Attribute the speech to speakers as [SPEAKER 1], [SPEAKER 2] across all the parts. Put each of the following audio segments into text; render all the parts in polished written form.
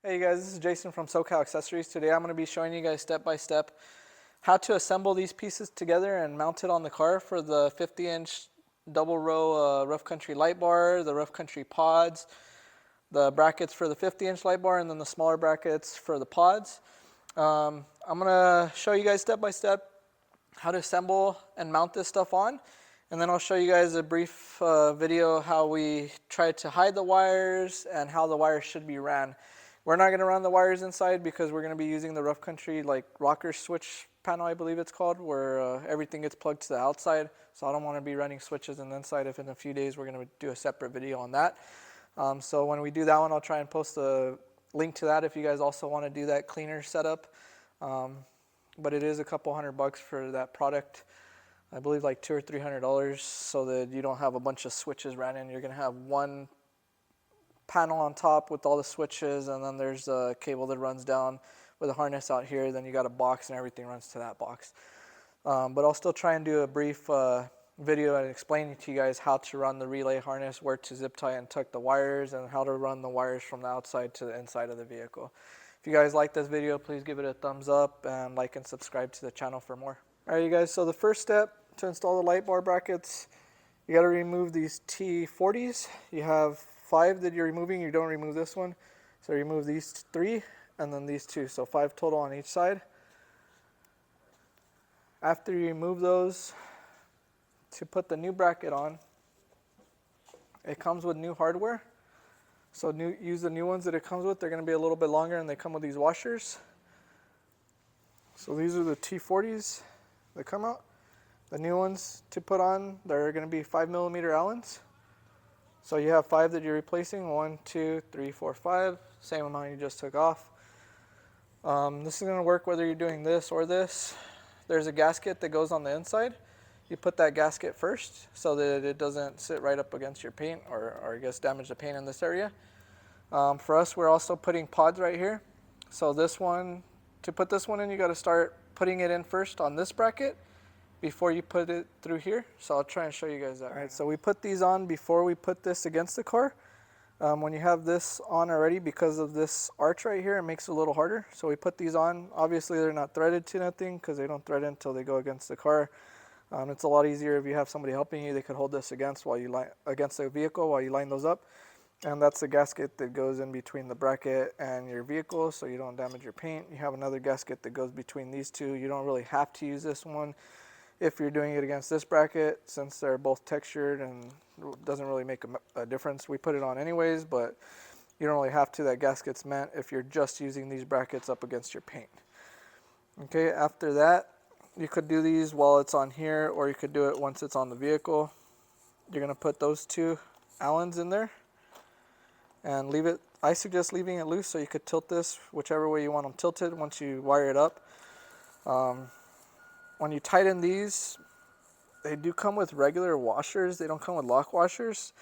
[SPEAKER 1] Hey guys, this is Jason from SoCal Accessories. Today I'm going to be showing you guys step by step how to assemble these pieces together and mount it on the car for the 50-inch double row rough country light bar, the rough country pods, the brackets for the 50-inch light bar, and then the smaller brackets for the pods. I'm going to show you guys step by step how to assemble and mount this stuff on, and then I'll show you guys a brief video how we try to hide the wires and how the wires should be ran. We're not going to run the wires inside because we're going to be using the rough country like rocker switch panel, I believe it's called, where everything gets plugged to the outside. So I don't want to be running switches in the inside. If in a few days we're going to do a separate video on that. So when we do that one, I'll try and post a link to that if you guys also want to do that cleaner setup. But it is a couple $100 for that product. I believe like $200 or $300, so that you don't have a bunch of switches ran in. You're going to have one panel on top with all the switches, and then there's a cable that runs down with a harness out here. Then you got a box and everything runs to that box. But I'll still try and do a brief video and explaining to you guys how to run the relay harness, where to zip tie and tuck the wires, and how to run the wires from the outside to the inside of the vehicle. If you guys like this video, please give it a thumbs up and like and subscribe to the channel for more. Alright you guys, so the first step to install the light bar brackets, you got to remove these T40s. You have 5 that you're removing. You don't remove this one, so remove these 3 and then these 2, so 5 total on each side. After you remove those, to put the new bracket on, it comes with new hardware, so use the new ones that it comes with. They're going to be a little bit longer and they come with these washers. So these are the T40s that come out. The new ones to put on, they're going to be 5mm Allens. So you have 5 that you're replacing, 1, 2, 3, 4, 5, same amount you just took off. This is going to work whether you're doing this or this. There's a gasket that goes on the inside. You put that gasket first so that it doesn't sit right up against your paint or I guess damage the paint in this area. For us, we're also putting pods right here. So this one, to put this one in, you got to start putting it in first on this bracket before you put it through here. So I'll try and show you guys that. All right, so we put these on before we put this against the car. When you have this on already, because of this arch right here, it makes it a little harder. So we put these on. Obviously they're not threaded to nothing because they don't thread until they go against the car. It's a lot easier if you have somebody helping you. They could hold this against the vehicle while you line those up. And that's the gasket that goes in between the bracket and your vehicle so you don't damage your paint. You have another gasket that goes between these two. You don't really have to use this one if you're doing it against this bracket, since they're both textured and it doesn't really make a difference. We put it on anyways, but you don't really have to. That gasket's meant if you're just using these brackets up against your paint. Okay, after that, you could do these while it's on here, or you could do it once it's on the vehicle. You're going to put those 2 Allens in there and leave it. I suggest leaving it loose so you could tilt this whichever way you want them tilted once you wire it up. When you tighten these, they do come with regular washers. They don't come with lock washers.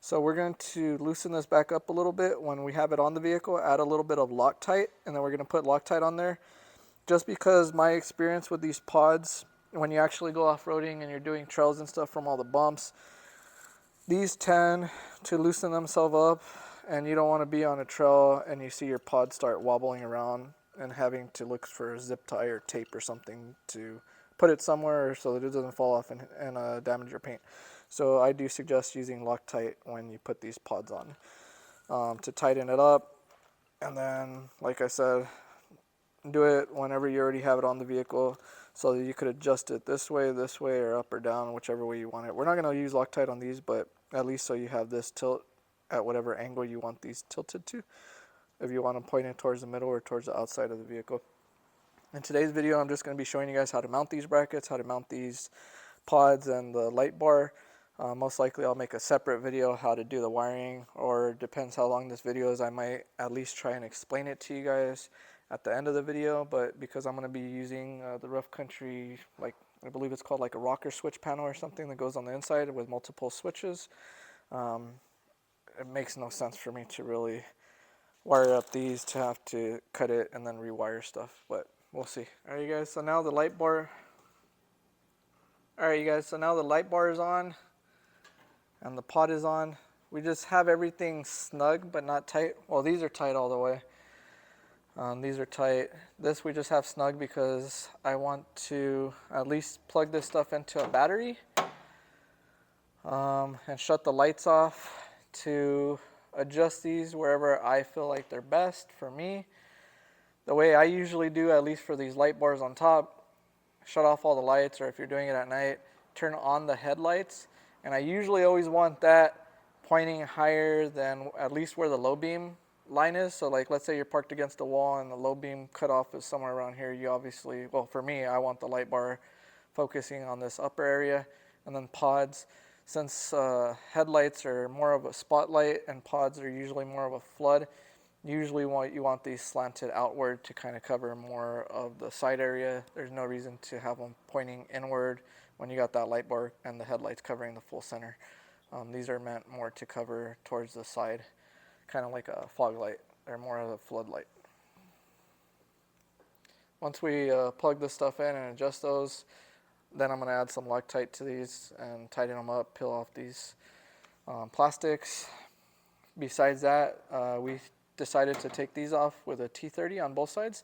[SPEAKER 1] So we're going to loosen this back up a little bit when we have it on the vehicle, add a little bit of Loctite, and then we're going to put Loctite on there. Just because my experience with these pods, when you actually go off-roading and you're doing trails and stuff from all the bumps, these tend to loosen themselves up, and you don't want to be on a trail and you see your pod start wobbling around and having to look for a zip tie or tape or something to put it somewhere so that it doesn't fall off and damage your paint. So I do suggest using Loctite when you put these pods on to tighten it up. And then, like I said, do it whenever you already have it on the vehicle so that you could adjust it this way, or up or down, whichever way you want it. We're not going to use Loctite on these, but at least so you have this tilt at whatever angle you want these tilted to, if you want them pointed towards the middle or towards the outside of the vehicle. In today's video, I'm just going to be showing you guys how to mount these brackets, how to mount these pods and the light bar. Most likely I'll make a separate video how to do the wiring, or depends how long this video is. I might at least try and explain it to you guys at the end of the video, but because I'm going to be using the rough country, like I believe it's called like a rocker switch panel or something that goes on the inside with multiple switches, it makes no sense for me to really wire up these to have to cut it and then rewire stuff, but we'll see. Alright you guys, so now the light bar is on and the pod is on. We just have everything snug but not tight. Well, these are tight all the way. These are tight. This we just have snug because I want to at least plug this stuff into a battery and shut the lights off to adjust these wherever I feel like they're best for me. The way I usually do, at least for these light bars on top, shut off all the lights, or if you're doing it at night, turn on the headlights. And I usually always want that pointing higher than at least where the low beam line is. So like, let's say you're parked against a wall and the low beam cutoff is somewhere around here. You obviously, well, for me, I want the light bar focusing on this upper area. And then pods, since headlights are more of a spotlight and pods are usually more of a flood, usually you want these slanted outward to kind of cover more of the side area. There's no reason to have them pointing inward when you got that light bar and the headlights covering the full center. These are meant more to cover towards the side, kind of like a fog light. They're more of a floodlight. Once we plug this stuff in and adjust those, then I'm going to add some Loctite to these and tighten them up, peel off these plastics. Besides that, we decided to take these off with a T30 on both sides.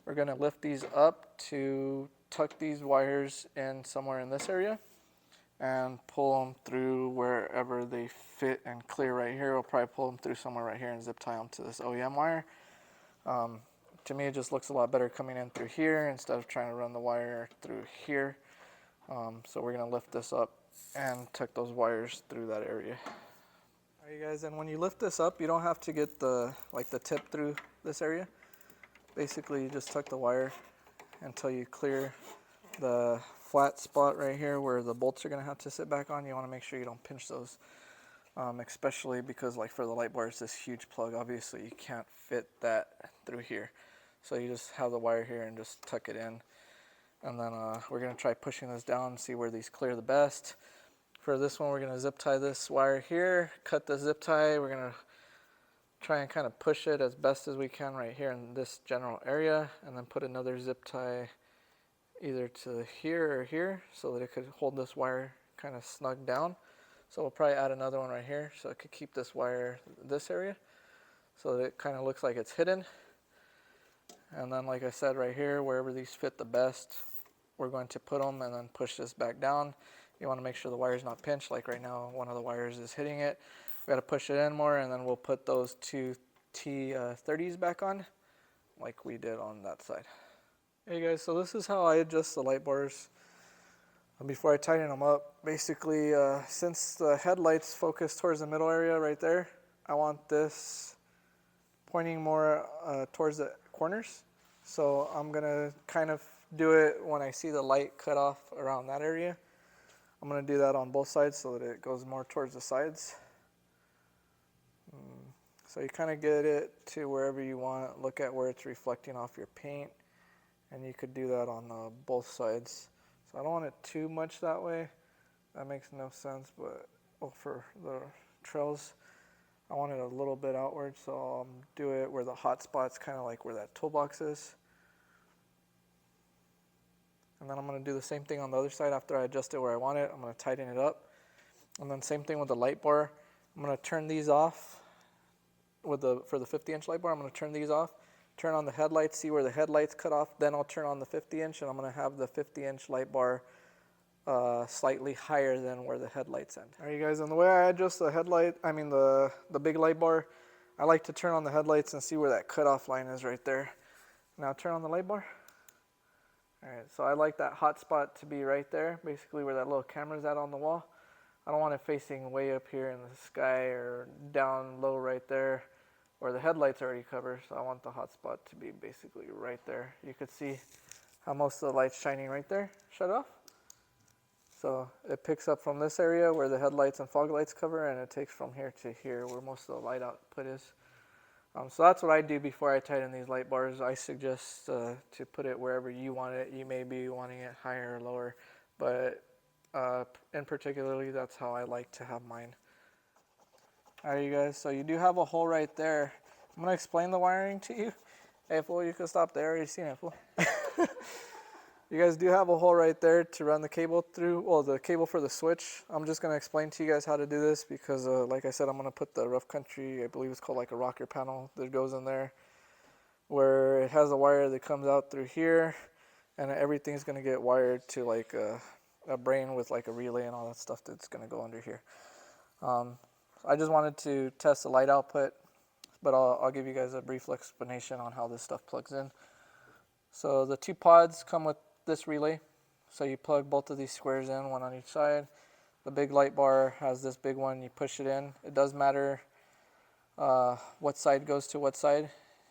[SPEAKER 1] We're going to lift these up to tuck these wires in somewhere in this area and pull them through wherever they fit and clear. Right here, we'll probably pull them through somewhere right here and zip tie them to this OEM wire. To me, it just looks a lot better coming in through here instead of trying to run the wire through here. So we're going to lift this up and tuck those wires through that area. All right, you guys, and when you lift this up, you don't have to get the tip through this area. Basically, you just tuck the wire until you clear the flat spot right here where the bolts are going to have to sit back on. You want to make sure you don't pinch those, especially because like for the light bar, it's this huge plug. Obviously, you can't fit that through here. So you just have the wire here and just tuck it in. And then we're going to try pushing this down and see where these clear the best. For this one, we're going to zip tie this wire here, cut the zip tie. We're going to try and kind of push it as best as we can right here in this general area, and then put another zip tie either to here or here so that it could hold this wire kind of snug down. So we'll probably add another one right here so it could keep this wire this area so that it kind of looks like it's hidden. And then like I said right here, wherever these fit the best, we're going to put them and then push this back down. You want to make sure the wire's not pinched, like right now one of the wires is hitting it. We got to push it in more, and then we'll put those two T30s back on like we did on that side. Hey guys, so this is how I adjust the light bars before I tighten them up. Basically, since the headlights focus towards the middle area right there, I want this pointing more towards the corners. So I'm going to kind of do it when I see the light cut off around that area. I'm going to do that on both sides so that it goes more towards the sides. So you kind of get it to wherever you want. Look at where it's reflecting off your paint. And you could do that on both sides. So I don't want it too much that way. That makes no sense. But for the trails, I want it a little bit outward. So I'll do it where the hot spot's kind of like where that toolbox is. And then I'm going to do the same thing on the other side after I adjust it where I want it. I'm going to tighten it up. And then same thing with the light bar. I'm going to turn these off for the 50-inch light bar. I'm going to turn these off, turn on the headlights, see where the headlights cut off. Then I'll turn on the 50-inch, and I'm going to have the 50-inch light bar slightly higher than where the headlights end. All right, you guys, and the way I adjust the the big light bar, I like to turn on the headlights and see where that cutoff line is right there. Now turn on the light bar. All right, so I like that hot spot to be right there, basically where that little camera's at on the wall. I don't want it facing way up here in the sky or down low right there where the headlights already cover. So I want the hot spot to be basically right there. You could see how most of the light's shining right there. Shut off. So it picks up from this area where the headlights and fog lights cover, and it takes from here to here where most of the light output is. So that's what I do before I tighten these light bars. I suggest to put it wherever you want it. You may be wanting it higher or lower, but in particularly, that's how I like to have mine. All right, you guys, so you do have a hole right there. I'm going to explain the wiring to you. Hey, fool, you can stop there. You've seen it, fool. You guys do have a hole right there to run the cable through, well, the cable for the switch. I'm just going to explain to you guys how to do this because, like I said, I'm going to put the rough country, I believe it's called like a rocker panel that goes in there. where it has a wire that comes out through here, and everything's going to get wired to like a brain with like a relay and all that stuff that's going to go under here. I just wanted to test the light output, but I'll give you guys a brief explanation on how this stuff plugs in. So the two pods come with this relay. So you plug both of these squares in, one on each side. The big light bar has this big one, you push it in. It does matter what side goes to what side.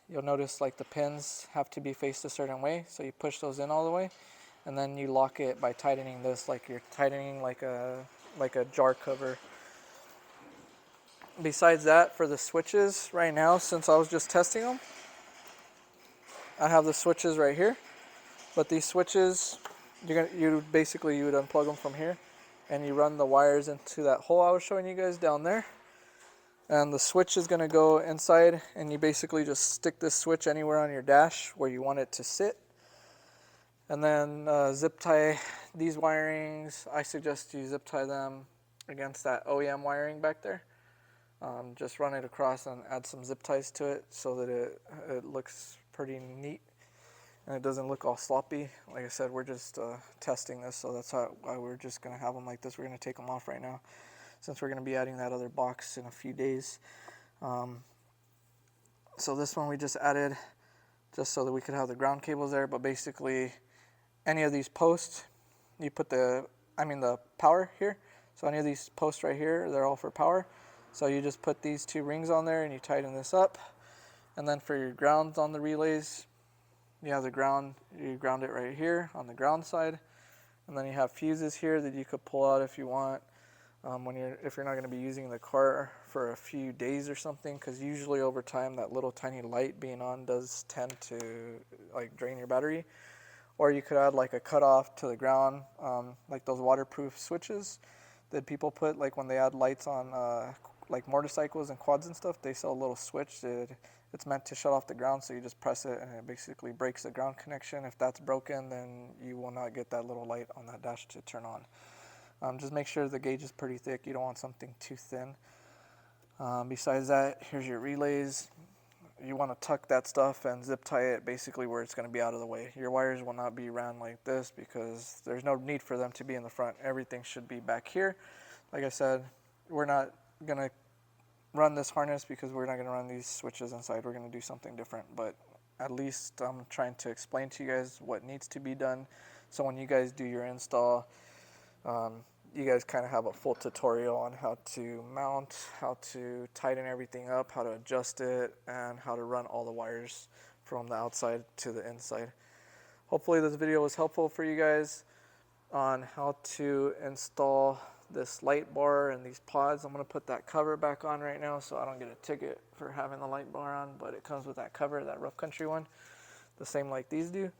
[SPEAKER 1] You'll notice like the pins have to be faced a certain way, so you push those in all the way, and then you lock it by tightening this like you're tightening like a jar cover. Besides that, for the switches right now, since I was just testing them, I have the switches right here. But these switches, you would unplug them from here, and you run the wires into that hole I was showing you guys down there. And the switch is going to go inside, and you basically just stick this switch anywhere on your dash where you want it to sit. And then zip tie these wirings. I suggest you zip tie them against that OEM wiring back there. Just run it across and add some zip ties to it so that it looks pretty neat and it doesn't look all sloppy. Like I said, we're just testing this, so that's why we're just going to have them like this. We're going to take them off right now since we're going to be adding that other box in a few days. So this one we just added just so that we could have the ground cables there, but basically any of these posts, you put the power here. So any of these posts right here, they're all for power. So you just put these two rings on there and you tighten this up. And then for your grounds on the relays, you have the ground, you ground it right here on the ground side. And then you have fuses here that you could pull out if you want, if you're not going to be using the car for a few days or something, because usually over time that little tiny light being on does tend to like drain your battery. Or you could add like a cutoff to the ground, like those waterproof switches that people put like when they add lights on like motorcycles and quads and stuff. They sell a little switch that it's meant to shut off the ground, so you just press it and it basically breaks the ground connection. If that's broken, then you will not get that little light on that dash to turn on. Just make sure the gauge is pretty thick. You don't want something too thin. Besides that, here's your relays. You want to tuck that stuff and zip tie it basically where it's going to be out of the way. Your wires will not be ran like this because there's no need for them to be in the front. Everything should be back here. Like I said, we're not going to run this harness because we're not going to run these switches inside. We're going to do something different, but at least I'm trying to explain to you guys what needs to be done, so when you guys do your install, you guys kind of have a full tutorial on how to mount, how to tighten everything up, how to adjust it, and how to run all the wires from the outside to the inside. Hopefully this video was helpful for you guys on how to install this light bar and these pods. I'm going to put that cover back on right now so I don't get a ticket for having the light bar on, but it comes with that cover, that Rough Country one, the same like these do.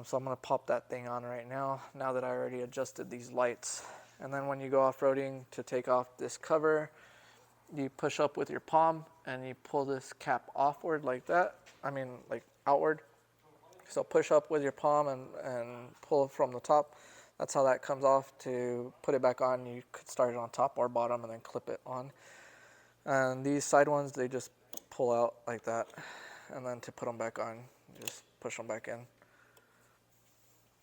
[SPEAKER 1] So I'm going to pop that thing on right now that I already adjusted these lights. And then when you go off-roading, to take off this cover, you push up with your palm and you pull this cap offward like that. Like outward. So push up with your palm and pull from the top. That's how that comes off. To put it back on, you could start it on top or bottom and then clip it on. And these side ones, they just pull out like that. And then to put them back on, you just push them back in.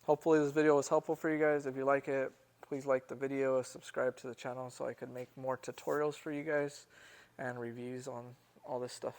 [SPEAKER 1] Hopefully this video was helpful for you guys. If you like it, please like the video, subscribe to the channel so I could make more tutorials for you guys and reviews on all this stuff.